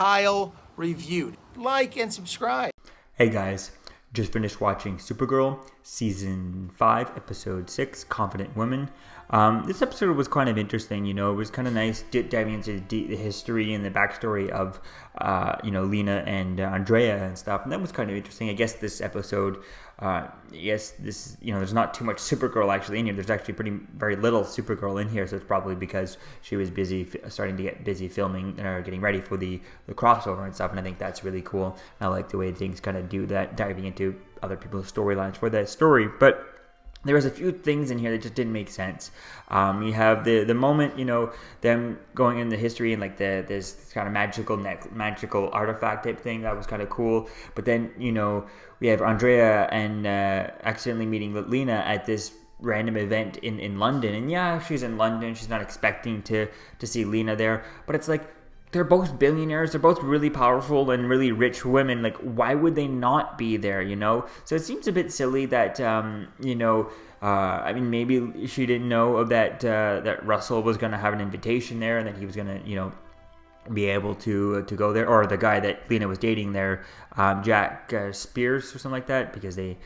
Kyle reviewed. Like and subscribe. Hey guys, just finished watching Supergirl, Season 5, Episode 6, Confident Women. This episode was kind of interesting, it was kind of nice diving into the history and the backstory of, Lena and Andrea and stuff, and that was kind of interesting. I guess this episode, there's not too much Supergirl actually in here. There's actually very little Supergirl in here, so it's probably because she was starting to get busy filming or getting ready for the crossover and stuff, and I think that's really cool. I like the way things kind of do that, diving into other people's storylines for that story, but there was a few things in here that just didn't make sense. You have the moment, them going into history and like this kind of magical artifact type thing that was kind of cool. But then, we have Andrea and accidentally meeting Lena at this random event in London. And yeah, she's in London. She's not expecting to see Lena there. But it's like, they're both billionaires. They're both really powerful and really rich women. Like, why would they not be there, So it seems a bit silly that, maybe she didn't know that Russell was going to have an invitation there and that he was going to, be able to go there. Or the guy that Lena was dating there, Jack Spears or something like that, because they...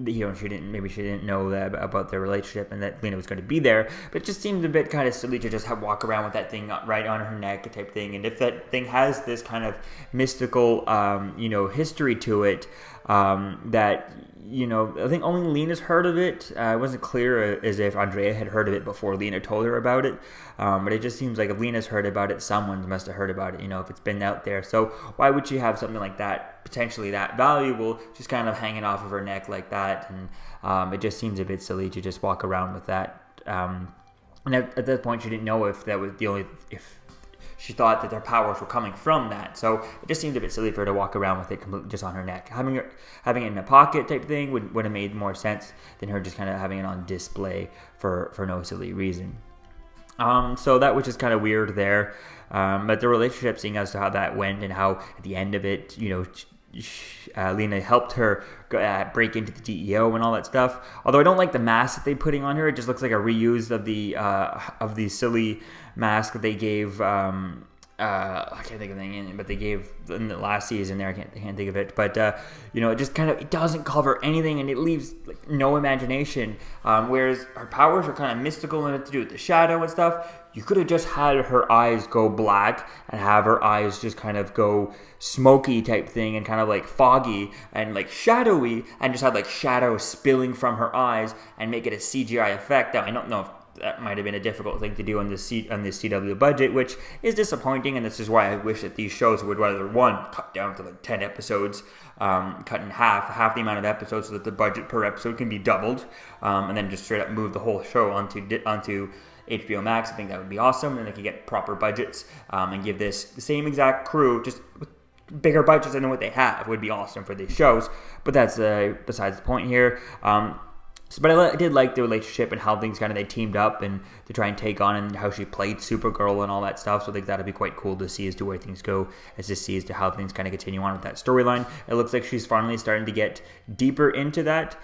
she didn't know that about their relationship and that Lena was going to be there, but it just seems a bit kind of silly to just walk around with that thing right on her neck type thing. And if that thing has this kind of mystical, history to it, that, I think only Lena's heard of it. It wasn't clear as if Andrea had heard of it before Lena told her about it. But it just seems like if Lena's heard about it, someone must have heard about it, if it's been out there. So why would she have something like that, potentially that valuable, just kind of hanging off of her neck like that? And it just seems a bit silly to just walk around with that. And at that point, she didn't know if that was if she thought that their powers were coming from that. So it just seemed a bit silly for her to walk around with it completely just on her neck. Having it in a pocket type thing would have made more sense than her just kind of having it on display for no silly reason. So that was just kind of weird there. But the relationship, seeing as to how that went and how at the end of it, Lena helped her break into the DEO and all that stuff. Although I don't like the mask that they're putting on her. It just looks like a reuse of the silly mask that they gave. I can't think of anything, but they gave in the last season there. I can't think of it, but it just kind of, it doesn't cover anything and it leaves like no imagination. Whereas her powers are kind of mystical and to do with the shadow and stuff. You could have just had her eyes go black and have her eyes just kind of go smoky type thing and kind of like foggy and like shadowy, and just had like shadow spilling from her eyes and make it a CGI effect. Now I don't know if that might have been a difficult thing to do on this CW budget, which is disappointing, and this is why I wish that these shows would rather, one, cut down to like 10 episodes, cut in half the amount of episodes so that the budget per episode can be doubled, and then just straight up move the whole show onto HBO Max. I think that would be awesome, and they could get proper budgets and give this the same exact crew, just with bigger budgets than what they have, would be awesome for these shows. But that's besides the point here. But I did like the relationship and how things they teamed up and to try and take on, and how she played Supergirl and all that stuff. So I think that'll be quite cool to see as to where things go, as to how things continue on with that storyline. It looks like she's finally starting to get deeper into that.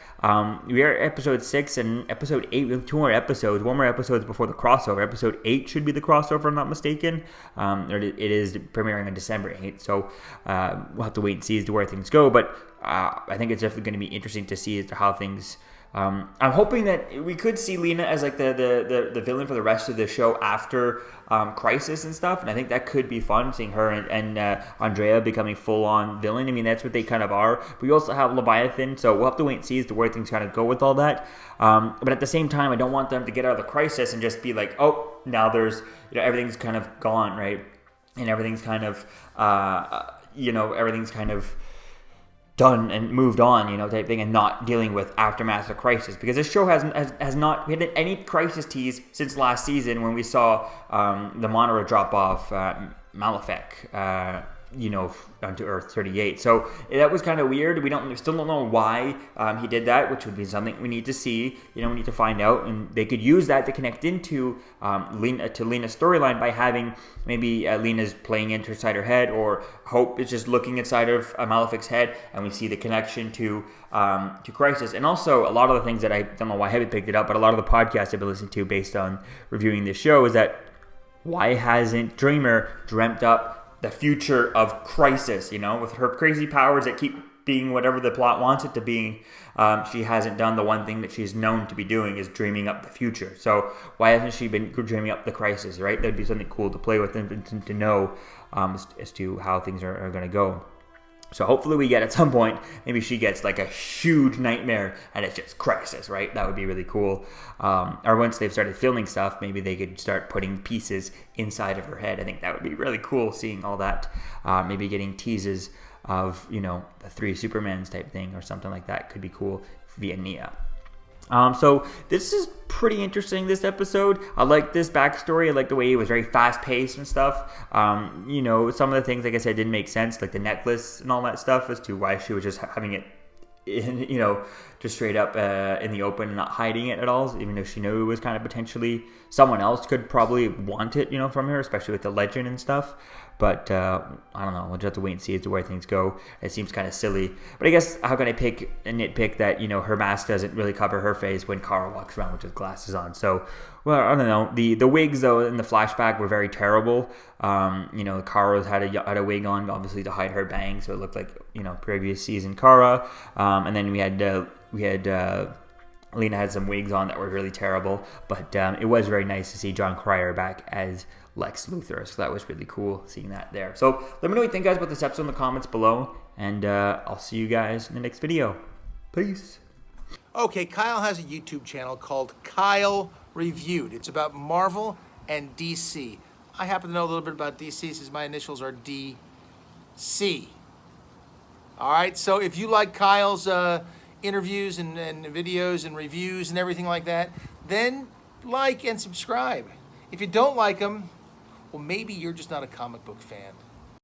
We are at episode 6 and episode 8. We have 2 more episodes, 1 more episodes before the crossover. Episode 8 should be the crossover, if I'm not mistaken. It is premiering on December 8th. So we'll have to wait and see as to where things go. But I think it's definitely going to be interesting to see as to how things... I'm hoping that we could see Lena as like the villain for the rest of the show after Crisis and stuff, and I think that could be fun, seeing her and Andrea becoming full-on villain. I mean, that's what they kind of are. But we also have Leviathan, so we'll have to wait and see as to where things go with all that. But at the same time, I don't want them to get out of the Crisis and just be like, oh, now there's, everything's kind of gone, right? And everything's kind of, everything's kind of done and moved on, type thing, and not dealing with aftermath of Crisis, because this show has not had any Crisis tease since last season when we saw the Monterey drop off Malefic, onto Earth 38. So that was kind of weird. We still don't know why he did that, which would be something we need to see. We need to find out, and they could use that to connect into Lena's storyline by having maybe Lena's playing inside her head, or Hope is just looking inside of Malefic's head, and we see the connection to Crisis. And also, a lot of the things that I don't know why I haven't picked it up, but a lot of the podcasts I've been listening to based on reviewing this show is that why hasn't Dreamer dreamt up the future of Crisis, you know, with her crazy powers that keep being whatever the plot wants it to be. She hasn't done the one thing that she's known to be doing, is dreaming up the future. So why hasn't she been dreaming up the Crisis, right? That'd be something cool to play with and to know as to how things are going to go. So hopefully we get at some point, maybe she gets like a huge nightmare and it's just Crisis, right? That would be really cool. Or once they've started filming stuff, maybe they could start putting pieces inside of her head. I think that would be really cool, seeing all that. Maybe getting teases of, you know, the 3 Supermans type thing or something like that could be cool via Nia. So this is pretty interesting, this episode. I like this backstory. I like the way it was very fast-paced and stuff. You know, some of the things, like I said, didn't make sense, like the necklace and all that stuff, as to why she was just having it in, you know, just straight up in the open and not hiding it at all, even though she knew it was kind of potentially someone else could probably want it, you know, from her, especially with the legend and stuff. But I don't know. We'll just have to wait and see as to where things go. It seems kind of silly. But I guess how can I nitpick that, you know, her mask doesn't really cover her face when Kara walks around with glasses on. So, well, I don't know. The wigs, though, in the flashback were very terrible. You know, Kara had a wig on, obviously, to hide her bangs. So it looked like, you know, previous season Kara. And then we had Lena had some wigs on that were really terrible. But it was very nice to see John Cryer back as Lex Luthor, so that was really cool seeing that there. So let me know what you think, guys, about this episode in the comments below, and I'll see you guys in the next video. Peace. Okay, Kyle has a YouTube channel called Kyle Reviewed. It's about Marvel and DC. I happen to know a little bit about DC since my initials are DC. All right, so if you like Kyle's interviews and videos and reviews and everything like that, then like and subscribe. If you don't like them, well, maybe you're just not a comic book fan.